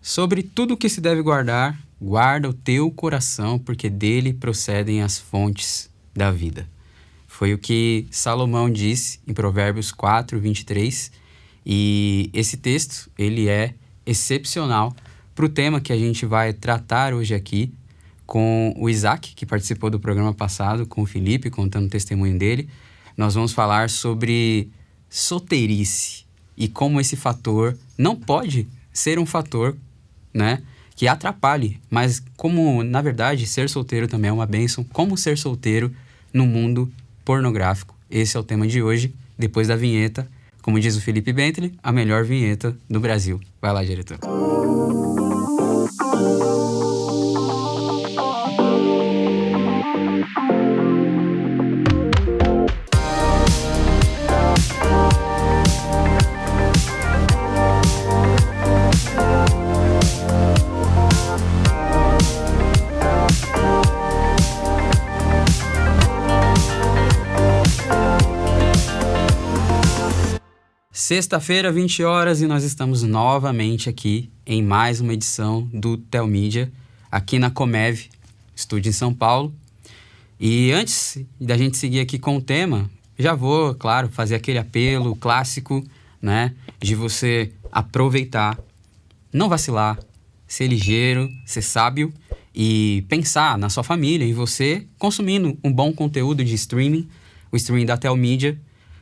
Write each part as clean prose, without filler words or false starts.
Sobre tudo o que se deve guardar, guarda o teu coração, porque dele procedem as fontes da vida. Foi o que Salomão disse em Provérbios 4, 23. E esse texto, ele é excepcional para o tema que a gente vai tratar hoje aqui com o Isaac, que participou do programa passado, com o Felipe, contando o testemunho dele. Nós vamos falar sobre solteirice e como esse fator não pode ser um fator, né, que atrapalhe, mas como, na verdade, ser solteiro também é uma bênção, como ser solteiro no mundo pornográfico. Esse é o tema de hoje, depois da vinheta. Como diz o Felipe Bentley, a melhor vinheta do Brasil. Vai lá, diretor. Sexta-feira, 20 horas, e nós estamos novamente aqui em mais uma edição do Telmídia, aqui na Comev, estúdio em São Paulo. E antes da gente seguir aqui com o tema, já vou, claro, fazer aquele apelo clássico, né, de você aproveitar, não vacilar, ser ligeiro, ser sábio e pensar na sua família, em você, consumindo um bom conteúdo de streaming, o streaming da Telmídia.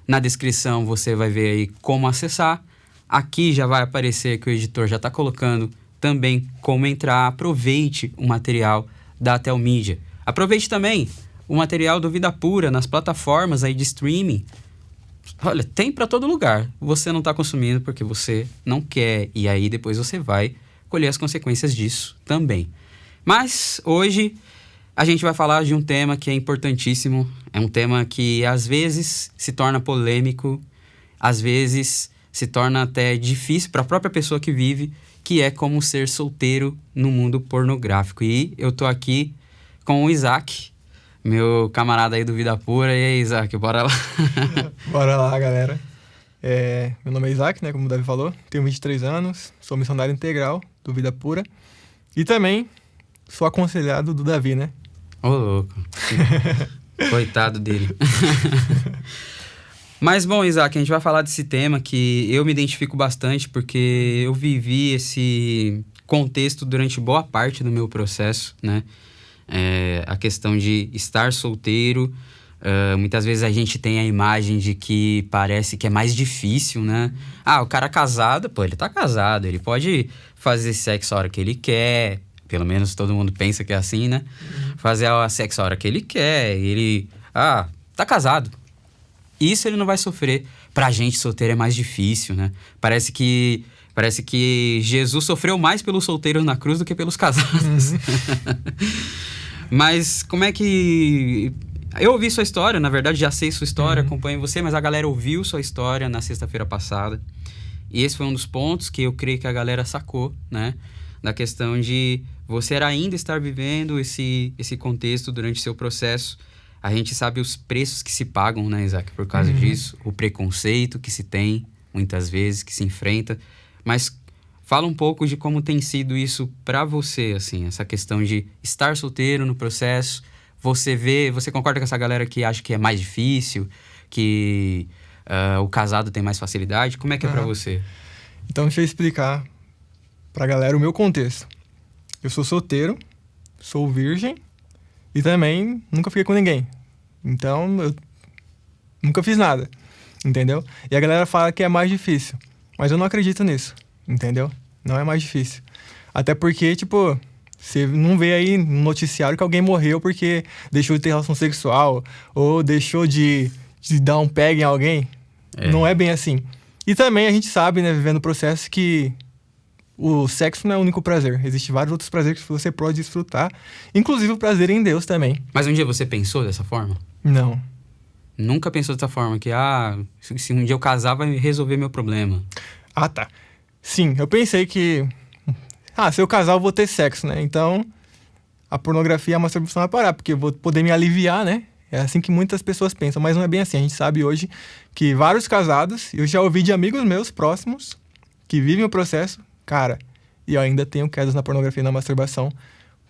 Na descrição você vai ver aí como acessar. Aqui já vai aparecer que o editor já está colocando também como entrar. Aproveite o material da Telmídia. Aproveite também o material do Vida Pura nas plataformas aí de streaming. Olha, tem para todo lugar. Você não está consumindo porque você não quer. E aí depois você vai colher as consequências disso também. Mas hoje a gente vai falar de um tema que é importantíssimo. É um tema que às vezes se torna polêmico, às vezes se torna até difícil para a própria pessoa que vive, que é como ser solteiro no mundo pornográfico. E eu tô aqui com o Isaac, meu camarada aí do Vida Pura. E aí, Isaac, bora lá? Bora lá, galera. Meu nome é Isaac, né, como o Davi falou, tenho 23 anos, sou missionário integral do Vida Pura e também sou aconselhado do Davi, né? Ô, louco. Coitado dele. Mas, bom, Isaac, a gente vai falar desse tema que eu me identifico bastante porque eu vivi esse contexto durante boa parte do meu processo, né? A questão de estar solteiro. Muitas vezes a gente tem a imagem de que parece que é mais difícil, né? O cara casado, ele tá casado, ele pode fazer sexo a hora que ele quer. Pelo menos todo mundo pensa que é assim, né? Fazer a sexo a hora que ele quer. Ele, tá casado. Isso ele não vai sofrer. Pra gente, solteiro é mais difícil, né? Parece que Jesus sofreu mais pelos solteiros na cruz do que pelos casados. Mas como é que... Eu ouvi sua história, na verdade já sei sua história, acompanho você, mas a galera ouviu sua história na sexta-feira passada. E esse foi um dos pontos que eu creio que a galera sacou, né? Da questão de você ainda estar vivendo esse contexto durante seu processo. A gente sabe os preços que se pagam, né, Isaac, por causa disso. O preconceito que se tem, muitas vezes, que se enfrenta. Mas fala um pouco de como tem sido isso pra você, assim, essa questão de estar solteiro no processo. Você concorda com essa galera que acha que é mais difícil, que o casado tem mais facilidade? Como é que é pra você? Então, deixa eu explicar pra galera o meu contexto. Eu sou solteiro, sou virgem e também nunca fiquei com ninguém. Então, eu nunca fiz nada, entendeu? E a galera fala que é mais difícil, mas eu não acredito nisso, entendeu? Não é mais difícil. Até porque, você não vê aí no noticiário que alguém morreu porque deixou de ter relação sexual ou deixou de dar um peg em alguém. Não é bem assim. E também a gente sabe, né, vivendo o processo, que o sexo não é o único prazer. Existem vários outros prazeres que você pode desfrutar, inclusive o prazer em Deus também. Mas um dia você pensou dessa forma? Não. Nunca pensou dessa forma, que se um dia eu casar vai resolver meu problema? Tá. Sim, eu pensei que se eu casar eu vou ter sexo, né? Então a pornografia e a masturbação vai parar, porque eu vou poder me aliviar, né? É assim que muitas pessoas pensam, mas não é bem assim. A gente sabe hoje que vários casados, eu já ouvi de amigos meus próximos que vivem o processo, cara, e eu ainda tenho quedas na pornografia e na masturbação,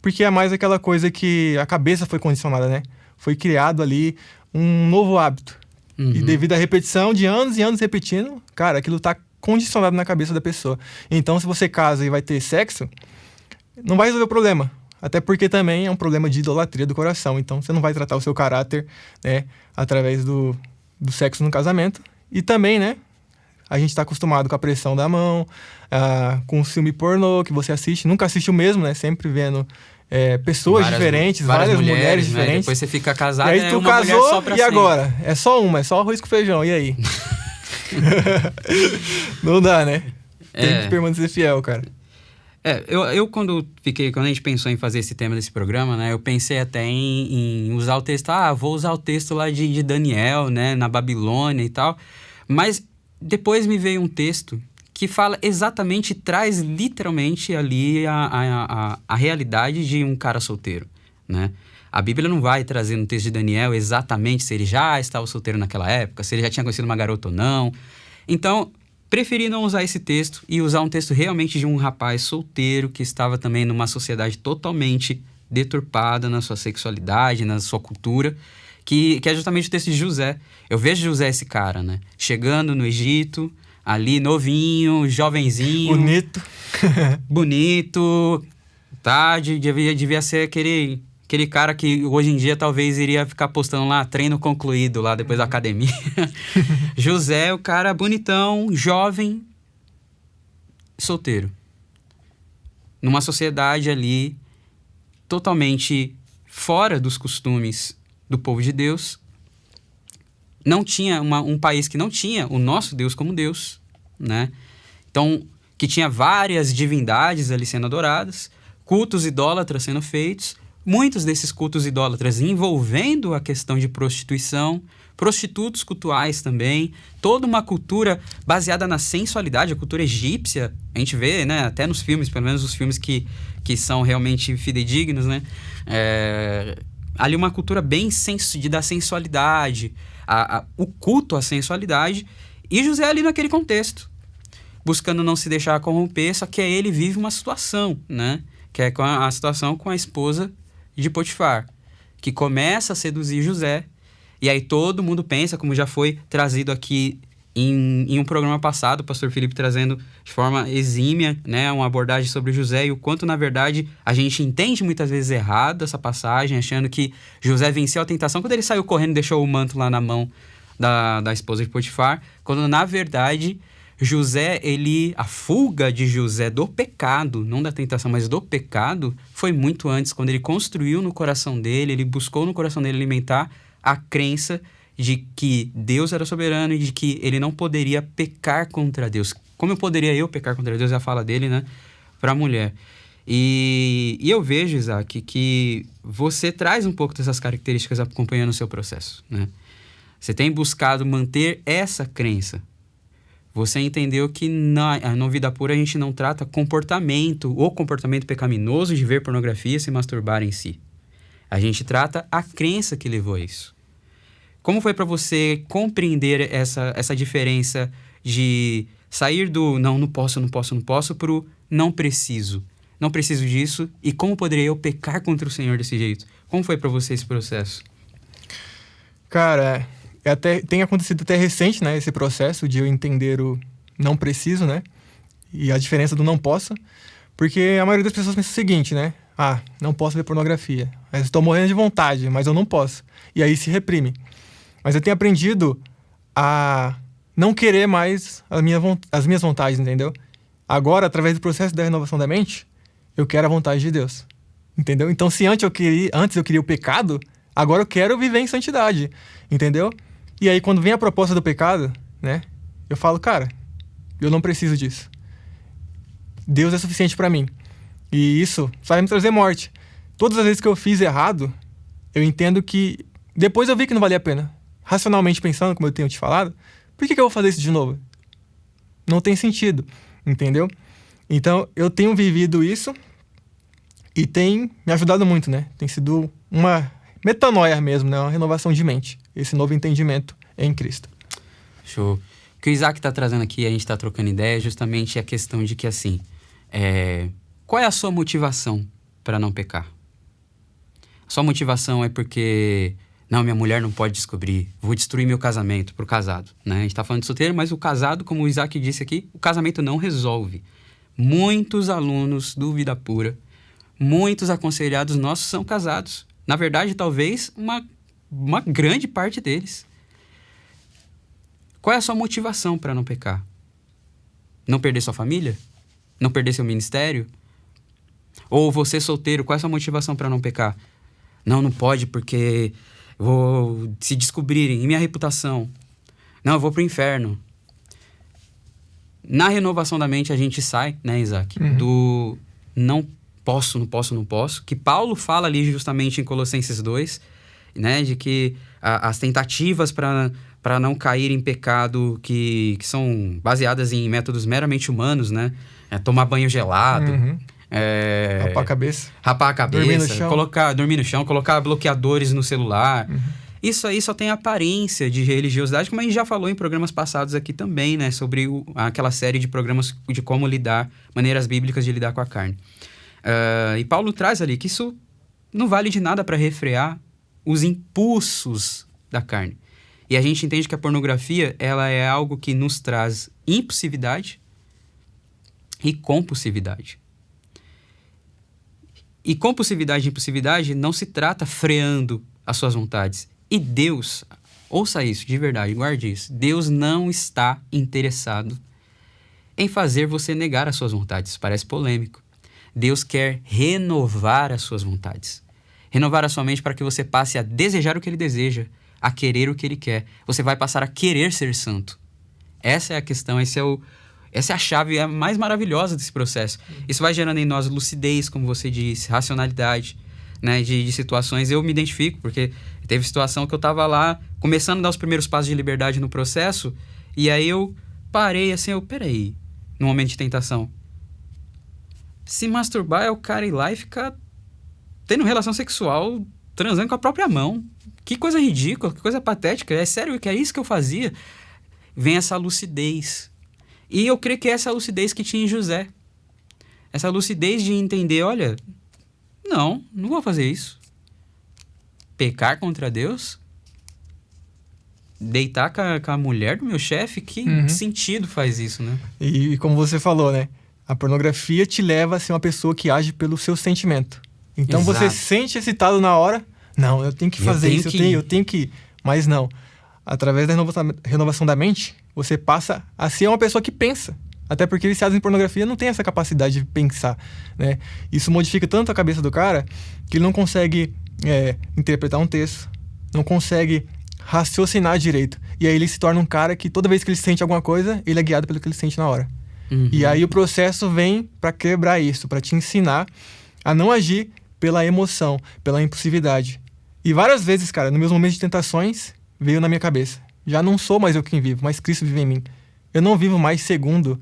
porque é mais aquela coisa que a cabeça foi condicionada, né? Foi criado ali um novo hábito. E devido à repetição de anos e anos repetindo, cara, aquilo tá condicionado na cabeça da pessoa. Então, se você casa e vai ter sexo, não vai resolver o problema. Até porque também é um problema de idolatria do coração. Então, você não vai tratar o seu caráter, né, através do sexo no casamento. E também, né, a gente tá acostumado com a pressão da mão, com o filme pornô que você assiste. Nunca assiste o mesmo, né? Sempre vendo pessoas diferentes, várias mulheres diferentes. Né? Depois você fica casado, e aí tu casou, só pra e sempre. Agora? É só uma, é só arroz com feijão. E aí? Não dá, né? Tem que permanecer fiel, cara. Eu quando a gente pensou em fazer esse tema desse programa, né? Eu pensei até em usar o texto, vou usar o texto lá de Daniel, né? Na Babilônia e tal. Mas depois me veio um texto que fala exatamente, traz literalmente ali a realidade de um cara solteiro, né? A Bíblia não vai trazer no texto de Daniel exatamente se ele já estava solteiro naquela época, se ele já tinha conhecido uma garota ou não. Então, preferi não usar esse texto e usar um texto realmente de um rapaz solteiro que estava também numa sociedade totalmente deturpada na sua sexualidade, na sua cultura, que é justamente o texto de José. Eu vejo José, esse cara, né? Chegando no Egito, ali novinho, jovenzinho. Bonito, tá? Devia ser aquele cara que hoje em dia talvez iria ficar postando lá, treino concluído lá depois da academia. José, o cara bonitão, jovem, solteiro. Numa sociedade ali totalmente fora dos costumes do povo de Deus. Não tinha um país que não tinha o nosso Deus como Deus, né? Então, que tinha várias divindades ali sendo adoradas, cultos idólatras sendo feitos, muitos desses cultos idólatras envolvendo a questão de prostituição, prostitutos cultuais também, toda uma cultura baseada na sensualidade, a cultura egípcia, a gente vê, né, até nos filmes, pelo menos os filmes que são realmente fidedignos, né, ali uma cultura bem da sensualidade, o culto à sensualidade, e José ali naquele contexto, buscando não se deixar corromper, só que aí ele vive uma situação, né, que é a situação com a esposa de Potifar, que começa a seduzir José, e aí todo mundo pensa, como já foi trazido aqui em um programa passado, o pastor Felipe trazendo de forma exímia, né, uma abordagem sobre José e o quanto, na verdade, a gente entende muitas vezes errado essa passagem, achando que José venceu a tentação quando ele saiu correndo e deixou o manto lá na mão da esposa de Potifar, quando, na verdade, a fuga de José do pecado, não da tentação, mas do pecado, foi muito antes, quando ele construiu no coração dele, ele buscou no coração dele alimentar a crença de que Deus era soberano e de que ele não poderia pecar contra Deus. Como poderia eu pecar contra Deus? É a fala dele, né? Para a mulher. E eu vejo, Isaac, que você traz um pouco dessas características acompanhando o seu processo, né? Você tem buscado manter essa crença. Você entendeu que na Vida Pura a gente não trata comportamento pecaminoso de ver pornografia e se masturbar em si. A gente trata a crença que levou a isso. Como foi para você compreender essa diferença de sair do não posso pro não preciso disso, e como poderia eu pecar contra o Senhor desse jeito? Como foi para você esse processo? Cara, tem acontecido até recente, né, esse processo de eu entender o não preciso, né, e a diferença do não posso, porque a maioria das pessoas pensa o seguinte, né, não posso ver pornografia, mas estou morrendo de vontade, mas eu não posso, e aí se reprime. Mas eu tenho aprendido a não querer mais as minhas vontades, entendeu? Agora, através do processo da renovação da mente, eu quero a vontade de Deus, entendeu? Então, se antes eu queria o pecado, agora eu quero viver em santidade, entendeu? E aí, quando vem a proposta do pecado, né, eu falo, cara, eu não preciso disso. Deus é suficiente pra mim. E isso só vai me trazer morte. Todas as vezes que eu fiz errado, eu entendo que... Depois eu vi que não valia a pena. Racionalmente pensando, como eu tenho te falado, por que eu vou fazer isso de novo? Não tem sentido, entendeu? Então, eu tenho vivido isso e tem me ajudado muito, né? Tem sido uma metanoia mesmo, né? Uma renovação de mente. Esse novo entendimento em Cristo. Show. O que o Isaac está trazendo aqui, a gente está trocando ideia, é justamente a questão de que, assim, Qual é a sua motivação para não pecar? A sua motivação é porque... Não, minha mulher não pode descobrir. Vou destruir meu casamento pro casado, né? A gente tá falando de solteiro, mas o casado, como o Isaac disse aqui, o casamento não resolve. Muitos alunos do Vida Pura, muitos aconselhados nossos são casados. Na verdade, talvez uma grande parte deles. Qual é a sua motivação para não pecar? Não perder sua família? Não perder seu ministério? Ou você solteiro, qual é a sua motivação para não pecar? Não pode porque... vou se descobrirem, e minha reputação? Não, eu vou pro inferno. Na renovação da mente, a gente sai, né, Isaac? Do não posso, que Paulo fala ali justamente em Colossenses 2, né? De que as tentativas para não cair em pecado que são baseadas em métodos meramente humanos, né? Tomar banho gelado... Rapar a cabeça, dormir no chão, colocar bloqueadores no celular. Isso aí só tem aparência de religiosidade, como a gente já falou em programas passados aqui também, né? Sobre aquela série de programas de como lidar, maneiras bíblicas de lidar com a carne. E Paulo traz ali que isso não vale de nada para refrear os impulsos da carne. E a gente entende que a pornografia, ela é algo que nos traz impulsividade e compulsividade. E compulsividade e impulsividade não se trata freando as suas vontades. E Deus, ouça isso de verdade, guarde isso. Deus não está interessado em fazer você negar as suas vontades. Parece polêmico. Deus quer renovar as suas vontades. Renovar a sua mente para que você passe a desejar o que Ele deseja, a querer o que Ele quer. Você vai passar a querer ser santo. Essa é a questão, essa é a chave mais maravilhosa desse processo. Isso vai gerando em nós lucidez, como você disse, racionalidade, né, de situações. Eu me identifico, porque teve situação que eu estava lá, começando a dar os primeiros passos de liberdade no processo, e aí eu parei assim, peraí, no momento de tentação. Se masturbar é o cara ir lá e ficar tendo relação sexual, transando com a própria mão. Que coisa ridícula, que coisa patética. É sério que é isso que eu fazia? Vem essa lucidez. E eu creio que é essa lucidez que tinha em José. Essa lucidez de entender, olha, não vou fazer isso. Pecar contra Deus? Deitar com a mulher do meu chefe? Que sentido faz isso, né? E como você falou, né? A pornografia te leva a ser uma pessoa que age pelo seu sentimento. Então Exato. Você se sente excitado na hora. Não, eu tenho que fazer isso, eu tenho que ir. Mas não. Através da renovação da mente, você passa a ser uma pessoa que pensa. Até porque viciados em pornografia não tem essa capacidade de pensar, né? Isso modifica tanto a cabeça do cara que ele não consegue interpretar um texto, não consegue raciocinar direito. E aí ele se torna um cara que toda vez que ele sente alguma coisa, ele é guiado pelo que ele sente na hora. E aí o processo vem para quebrar isso, para te ensinar a não agir pela emoção, pela impulsividade. E várias vezes, cara, nos meus momentos de tentações, veio na minha cabeça. Já não sou mais eu quem vivo, mas Cristo vive em mim. Eu não vivo mais segundo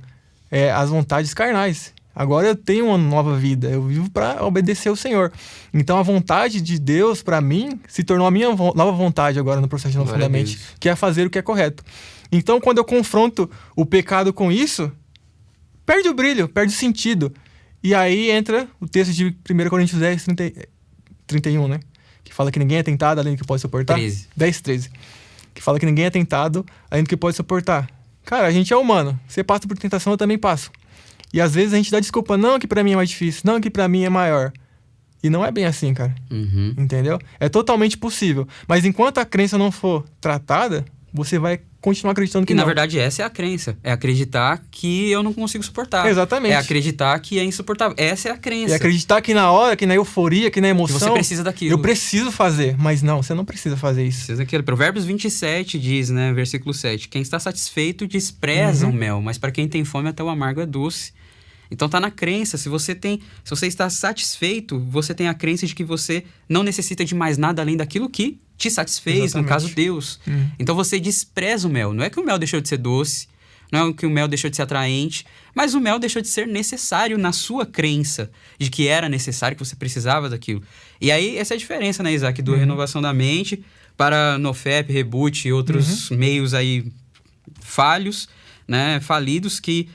as vontades carnais. Agora eu tenho uma nova vida. Eu vivo para obedecer ao Senhor. Então a vontade de Deus para mim se tornou a minha nova vontade agora no processo de renovação da mente, que é fazer o que é correto. Então quando eu confronto o pecado com isso, perde o brilho, perde o sentido. E aí entra o texto de 1 Coríntios 10, 31, né? Que fala que ninguém é tentado além do que pode suportar. 10:13. Que fala que ninguém é tentado além do que pode suportar. Cara, a gente é humano. Você passa por tentação, eu também passo. E às vezes a gente dá desculpa, não que pra mim é mais difícil, não que pra mim é maior. E não é bem assim, cara. Entendeu? É totalmente possível. Mas enquanto a crença não for tratada, você vai continuar acreditando que não. E na verdade essa é a crença. É acreditar que eu não consigo suportar. Exatamente. É acreditar que é insuportável. Essa é a crença. É acreditar que na hora, que na euforia, que na emoção... Que você precisa daquilo. Eu preciso fazer. Mas não, você não precisa fazer isso. Precisa daquilo. Provérbios 27 diz, né, versículo 7. Quem está satisfeito despreza o mel, mas para quem tem fome até o amargo é doce. Então tá na crença. Se você está satisfeito, você tem a crença de que você não necessita de mais nada além daquilo que te satisfez, Exatamente. no caso Deus. Então você despreza o mel. Não é que o mel deixou de ser doce, não é que o mel deixou de ser atraente, mas o mel deixou de ser necessário na sua crença de que era necessário, que você precisava daquilo. E aí essa é a diferença, né, Isaac, do renovação da mente para NoFap, Reboot e outros meios aí falhos, né, falidos, que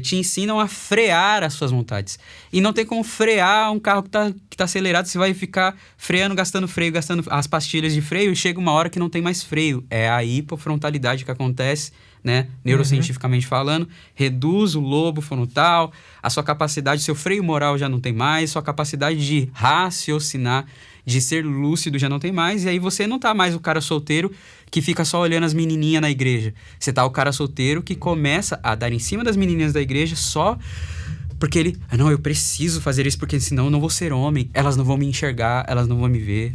te ensinam a frear as suas vontades. E não tem como frear um carro que tá acelerado. Você vai ficar freando, gastando freio, gastando as pastilhas de freio, e chega uma hora que não tem mais freio. É a hipofrontalidade que acontece, né? Neurocientificamente falando. Reduz o lobo frontal, a sua capacidade, seu freio moral já não tem mais, sua capacidade de raciocinar, de ser lúcido já não tem mais. E aí você não tá mais o cara solteiro que fica só olhando as menininhas na igreja. Você tá o cara solteiro que começa a dar em cima das menininhas da igreja só porque ele... não, eu preciso fazer isso porque senão eu não vou ser homem. Elas não vão me enxergar, elas não vão me ver.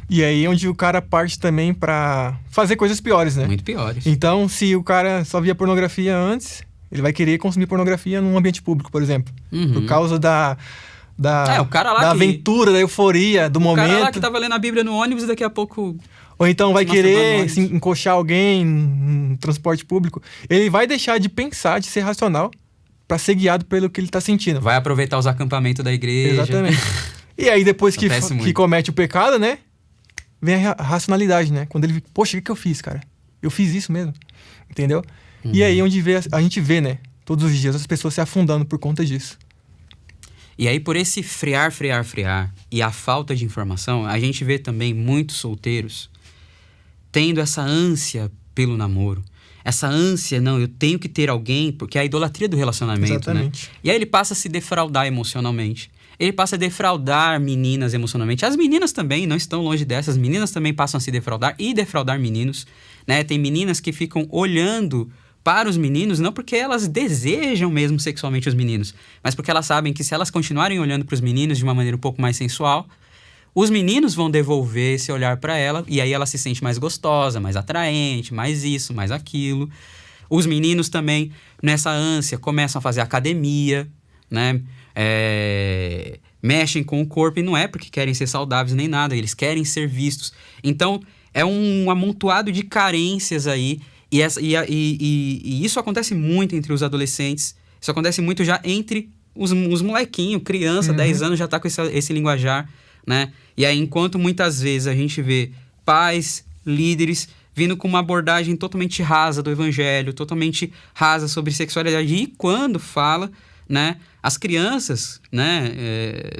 E aí é onde o cara parte também pra fazer coisas piores, né? Muito piores. Então, se o cara só via pornografia antes, ele vai querer consumir pornografia num ambiente público, por exemplo. Por causa o cara lá da aventura, da euforia, do momento. O cara lá que tava lendo a Bíblia no ônibus e daqui a pouco... Ou então vai querer encoxar alguém no transporte público. Ele vai deixar de pensar, de ser racional, para ser guiado pelo que ele tá sentindo. Vai aproveitar os acampamentos da igreja. Exatamente. E aí depois que comete o pecado, né? Vem a racionalidade, né? Quando ele... Poxa, o que eu fiz, cara? Eu fiz isso mesmo. Entendeu? E aí onde a gente vê, né? Todos os dias as pessoas se afundando por conta disso. E aí, por esse frear e a falta de informação, a gente vê também muitos solteiros tendo essa ânsia pelo namoro. Essa ânsia, não, eu tenho que ter alguém, porque é a idolatria do relacionamento, exatamente, né? E aí ele passa a se defraudar emocionalmente. Ele passa a defraudar meninas emocionalmente. As meninas também não estão longe dessas. As meninas também passam a se defraudar e defraudar meninos, né? Tem meninas que ficam olhando para os meninos, não porque elas desejam mesmo sexualmente os meninos, mas porque elas sabem que se elas continuarem olhando para os meninos de uma maneira um pouco mais sensual, os meninos vão devolver esse olhar para ela, e aí ela se sente mais gostosa, mais atraente, mais isso, mais aquilo. Os meninos também, nessa ânsia, começam a fazer academia, né? Mexem com o corpo, e não é porque querem ser saudáveis nem nada, eles querem ser vistos. Então, é um amontoado de carências aí. E isso acontece muito entre os adolescentes. Isso acontece muito já entre os molequinhos, criança, 10 anos, já tá com esse linguajar, né? E aí, enquanto muitas vezes a gente vê pais, líderes, vindo com uma abordagem totalmente rasa do evangelho, totalmente rasa sobre sexualidade. E quando fala, né? As crianças, né?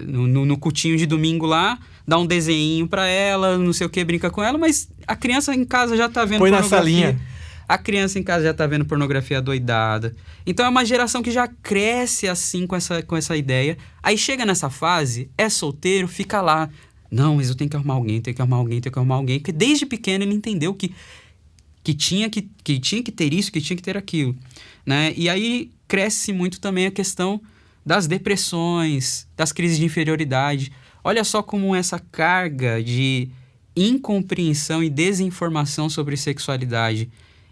No cultinho de domingo lá, dá um desenho pra ela, não sei o que, brinca com ela, mas a criança em casa já tá vendo põe pornografia. Na salinha. A criança em casa já tá vendo pornografia doidada. Então é uma geração que já cresce assim com essa ideia. Aí chega nessa fase, é solteiro, fica lá. Não, mas eu tenho que arrumar alguém, tenho que arrumar alguém. Porque desde pequeno ele entendeu que tinha que ter isso, que tinha que ter aquilo, né? E aí cresce muito também a questão das depressões, das crises de inferioridade. Olha só como essa carga de incompreensão e desinformação sobre sexualidade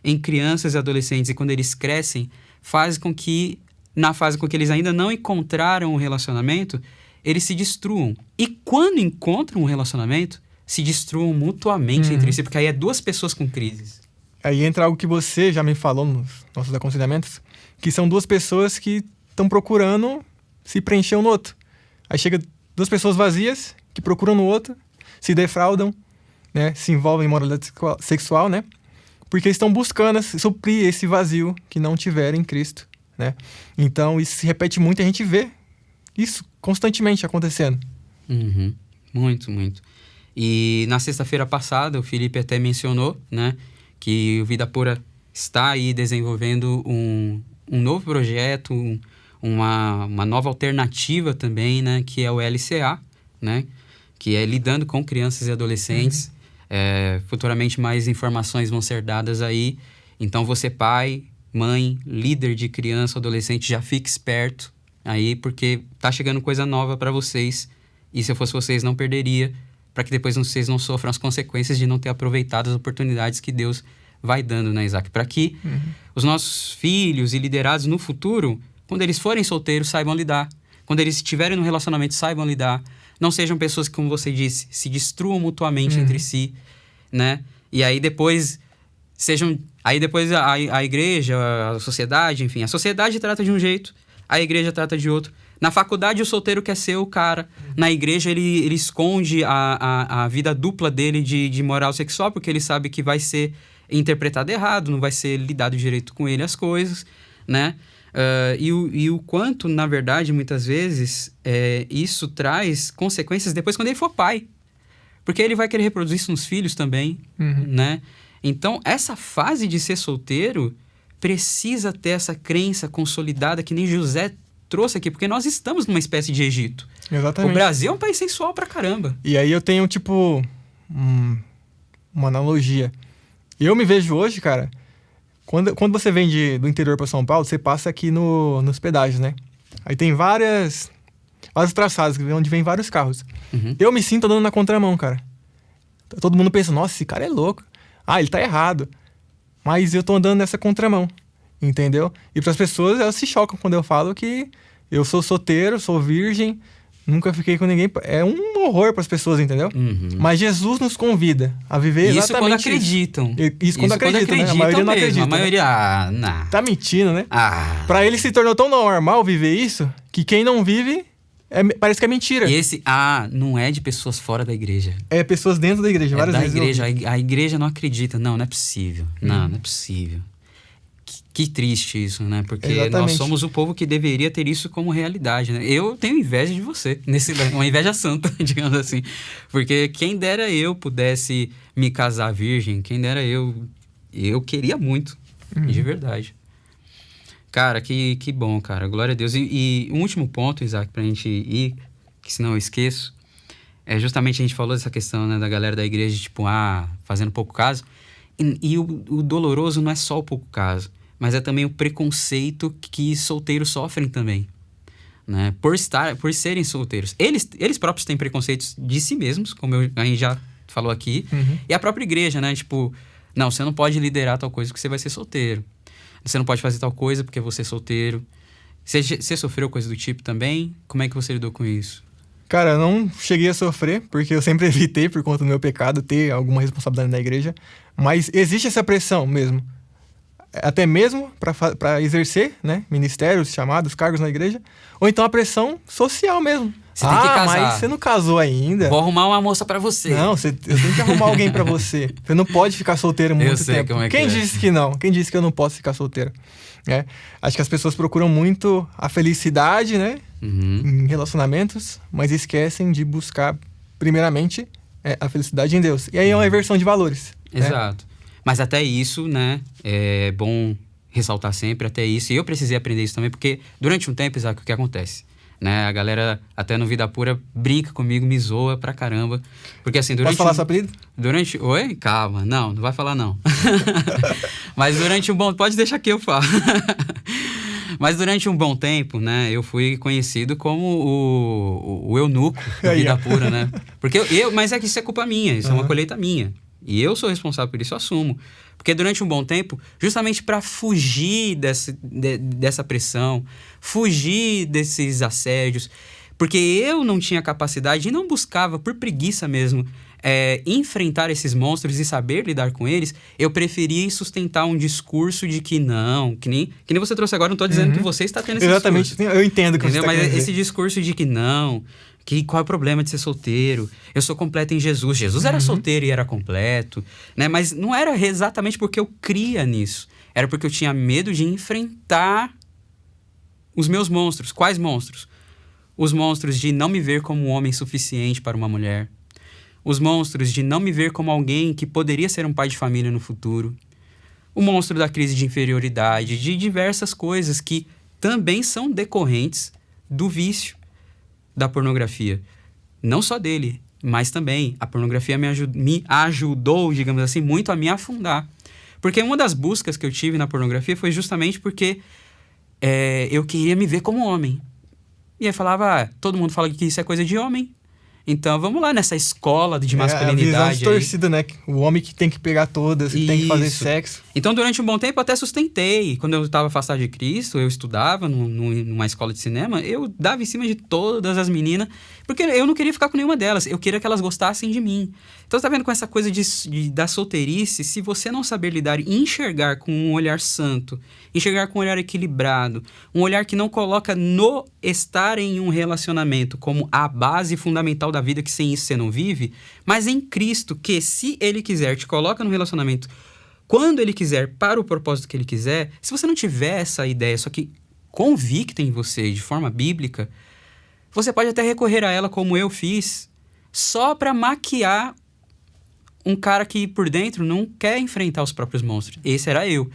em crianças e adolescentes, e quando eles crescem, faz com que, na fase com que eles ainda não encontraram um relacionamento, eles se destruam. E quando encontram um relacionamento, se destruam mutuamente entre si, porque aí é duas pessoas com crises. Aí entra algo que você já me falou nos nossos aconselhamentos, que são duas pessoas que estão procurando se preencher um no outro. Aí chega duas pessoas vazias, que procuram no outro, se defraudam, né, se envolvem em moralidade sexual, né? Porque estão buscando suprir esse vazio que não tiveram em Cristo, né? Então, isso se repete muito, a gente vê isso constantemente acontecendo. Muito, muito. E na sexta-feira passada, o Felipe até mencionou, né, que o Vida Pura está aí desenvolvendo um novo projeto, uma nova alternativa também, né, que é o LCA, né, que é lidando com crianças e adolescentes. Futuramente mais informações vão ser dadas aí. Então você, pai, mãe, líder de criança, adolescente, já fique esperto aí, porque tá chegando coisa nova para vocês. E se eu fosse vocês, não perderia, para que depois vocês não sofram as consequências de não ter aproveitado as oportunidades que Deus vai dando, né, Isaac? Para que os nossos filhos e liderados no futuro, quando eles forem solteiros, saibam lidar. Quando eles estiverem no relacionamento, saibam lidar. Não sejam pessoas que, como você disse, se destruam mutuamente entre si, né? E aí depois a igreja, a sociedade, enfim, a sociedade trata de um jeito, a igreja trata de outro. Na faculdade o solteiro quer ser o cara, na igreja ele esconde a vida dupla dele de moral sexual, porque ele sabe que vai ser interpretado errado, não vai ser lidado direito com ele as coisas, né? E o quanto, na verdade, muitas vezes, isso traz consequências depois quando ele for pai. Porque ele vai querer reproduzir isso nos filhos também, né? Então, essa fase de ser solteiro precisa ter essa crença consolidada que nem José trouxe aqui, porque nós estamos numa espécie de Egito. Exatamente. O Brasil é um país sensual pra caramba. E aí eu tenho, uma analogia. Eu me vejo hoje, cara, quando você vem do interior para São Paulo, você passa aqui nos pedágios, né? Aí tem vários traçados, onde vem vários carros. Eu me sinto andando na contramão, cara. Todo mundo pensa, nossa, esse cara é louco. Ah, ele tá errado. Mas eu tô andando nessa contramão, entendeu? E para as pessoas, elas se chocam quando eu falo que eu sou solteiro, sou virgem, nunca fiquei com ninguém. É um horror para as pessoas, entendeu? Mas Jesus nos convida a viver exatamente isso quando acreditam. Isso quando acreditam, né? A maioria não acredita. A maioria, né? Tá mentindo, né? Para ele se tornou tão normal viver isso, que quem não vive, parece que é mentira. E esse não é de pessoas fora da igreja. É pessoas dentro da igreja, várias vezes. Igreja. A igreja não acredita. Não é possível. Não é possível. Que triste isso, né? Porque nós somos o povo que deveria ter isso como realidade, né? Eu tenho inveja de você, uma inveja santa, digamos assim. Porque quem dera eu pudesse me casar virgem, quem dera eu queria muito, de verdade. Cara, que bom, cara. Glória a Deus. E um último ponto, Isaac, pra gente ir, que senão eu esqueço, é justamente a gente falou dessa questão, né, da galera da igreja, fazendo pouco caso. E o doloroso não é só o pouco caso, mas é também o preconceito que solteiros sofrem também, né? Por serem solteiros. Eles próprios têm preconceitos de si mesmos, como a gente já falou aqui, e a própria igreja, né? Não, você não pode liderar tal coisa porque você vai ser solteiro. Você não pode fazer tal coisa porque você é solteiro. Você sofreu coisa do tipo também? Como é que você lidou com isso? Cara, eu não cheguei a sofrer, porque eu sempre evitei, por conta do meu pecado, ter alguma responsabilidade na igreja. Mas existe essa pressão mesmo. Até mesmo para exercer, né, ministérios, chamados, cargos na igreja. Ou então a pressão social mesmo. Você tem que casar. Mas você não casou ainda. Vou arrumar uma moça pra você. Não, eu tenho que arrumar alguém pra você. Você não pode ficar solteiro muito tempo. Eu sei como é que Quem disse que não? Quem disse que eu não posso ficar solteiro? Acho que as pessoas procuram muito a felicidade, né? Em relacionamentos, mas esquecem de buscar, primeiramente, a felicidade em Deus. E aí é uma inversão de valores. Exato. Mas até isso, né? É bom ressaltar sempre até isso. E eu precisei aprender isso também, porque durante um tempo, Isaac, o que acontece? Né? A galera, até no Vida Pura, brinca comigo, me zoa pra caramba. Porque assim, Posso falar seu apelido? Oi? Calma. Não vai falar não. Mas durante um bom... Pode deixar que eu falo. Mas durante um bom tempo, né? Eu fui conhecido como o eunuco do Vida Pura, né? Porque mas é que isso é culpa minha. Isso é uma colheita minha. E eu sou responsável por isso, eu assumo. Porque durante um bom tempo, justamente para fugir dessa pressão, fugir desses assédios, porque eu não tinha capacidade e não buscava, por preguiça mesmo, enfrentar esses monstros e saber lidar com eles, eu preferi sustentar um discurso de que não, que nem você trouxe agora, não estou dizendo que você está tendo esse Exatamente, discurso. Eu entendo que entendeu? Você está Mas querendo esse discurso de que não... Qual é o problema de ser solteiro? Eu sou completo em Jesus. Jesus era solteiro e era completo, né? Mas não era exatamente porque eu cria nisso. Era porque eu tinha medo de enfrentar os meus monstros. Quais monstros? Os monstros de não me ver como um homem suficiente para uma mulher. Os monstros de não me ver como alguém que poderia ser um pai de família no futuro. O monstro da crise de inferioridade, de diversas coisas que também são decorrentes do vício da pornografia. Não só dele, mas também a pornografia me ajudou, digamos assim, muito a me afundar. Porque uma das buscas que eu tive na pornografia foi justamente porque eu queria me ver como homem. E aí falava, todo mundo fala que isso é coisa de homem. Então, vamos lá nessa escola de masculinidade. A visão distorcida, né? O homem que tem que pegar todas, que tem que fazer sexo. Então, durante um bom tempo, eu até sustentei. Quando eu estava afastado de Cristo, eu estudava numa escola de cinema, eu dava em cima de todas as meninas, porque eu não queria ficar com nenhuma delas. Eu queria que elas gostassem de mim. Então, você tá vendo com essa coisa da solteirice, se você não saber lidar e enxergar com um olhar santo, enxergar com um olhar equilibrado, um olhar que não coloca no estar em um relacionamento como a base fundamental da vida, que sem isso você não vive, mas em Cristo, que se Ele quiser, te coloca no relacionamento quando Ele quiser, para o propósito que Ele quiser. Se você não tiver essa ideia, só que convicta em você de forma bíblica, você pode até recorrer a ela como eu fiz, só para maquiar um cara que por dentro não quer enfrentar os próprios monstros. Esse era eu.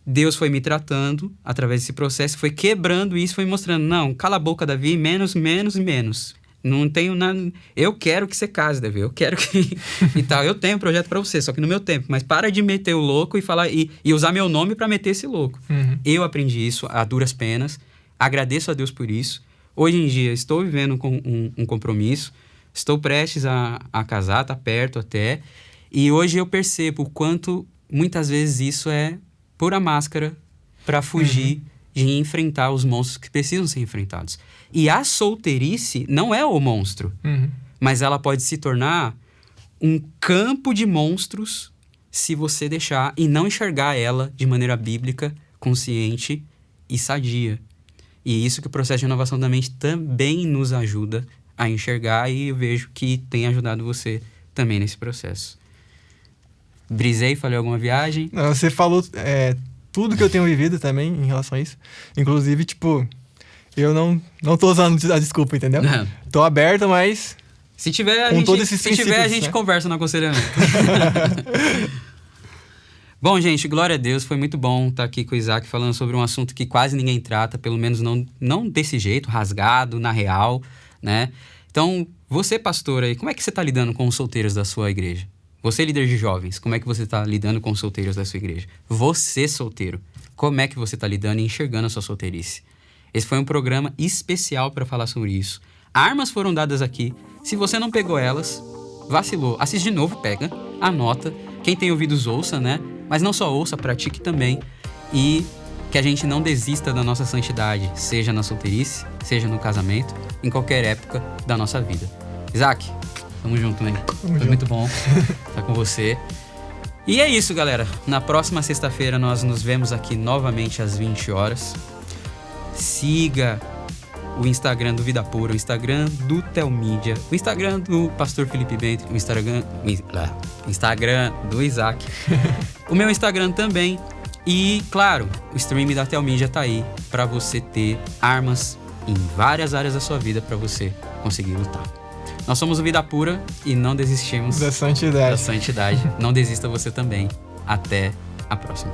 Deus foi me tratando através desse processo, foi quebrando isso, foi mostrando, não, cala a boca, Davi, menos, menos e menos. Não tenho nada... Eu quero que você case, Davi, eu quero que... e tal, eu tenho um projeto pra você, só que no meu tempo. Mas para de meter o louco e falar e usar meu nome pra meter esse louco. Eu aprendi isso a duras penas, agradeço a Deus por isso. Hoje em dia, estou vivendo com um compromisso, estou prestes a casar, tá perto até. E hoje eu percebo o quanto, muitas vezes, isso é pura máscara pra fugir de enfrentar os monstros que precisam ser enfrentados. E a solteirice não é o monstro, mas ela pode se tornar um campo de monstros se você deixar e não enxergar ela de maneira bíblica, consciente e sadia. E isso que o processo de renovação da mente também nos ajuda a enxergar, e eu vejo que tem ajudado você também nesse processo. Brisei, falei alguma viagem? Não, você falou tudo que eu tenho vivido também em relação a isso. Inclusive, tipo, eu não tô usando a desculpa, entendeu? Não. Tô aberto, mas... Se tiver, a gente conversa no aconselhamento. Bom, gente, glória a Deus. Foi muito bom estar aqui com o Isaac falando sobre um assunto que quase ninguém trata, pelo menos não desse jeito, rasgado, na real, né? Então, você, pastor aí, como é que você está lidando com os solteiros da sua igreja? Você, líder de jovens, como é que você está lidando com os solteiros da sua igreja? Você, solteiro, como é que você está lidando e enxergando a sua solteirice? Esse foi um programa especial para falar sobre isso. Armas foram dadas aqui. Se você não pegou elas, vacilou. Assiste de novo, pega, anota. Quem tem ouvidos, ouça, né? Mas não só ouça, pratique também. E que a gente não desista da nossa santidade, seja na solteirice, seja no casamento, em qualquer época da nossa vida. Isaac, tamo junto, hein? Foi muito bom estar com você. E é isso, galera. Na próxima sexta-feira nós nos vemos aqui novamente às 20 horas. Siga o Instagram do Vida Pura, o Instagram do Telmídia, o Instagram do Pastor Felipe Bento, o Instagram do Isaac, o meu Instagram também. E, claro, o stream da Telmídia tá aí para você ter armas em várias áreas da sua vida para você conseguir lutar. Nós somos o Vida Pura e não desistimos da santidade. Não desista você também. Até a próxima.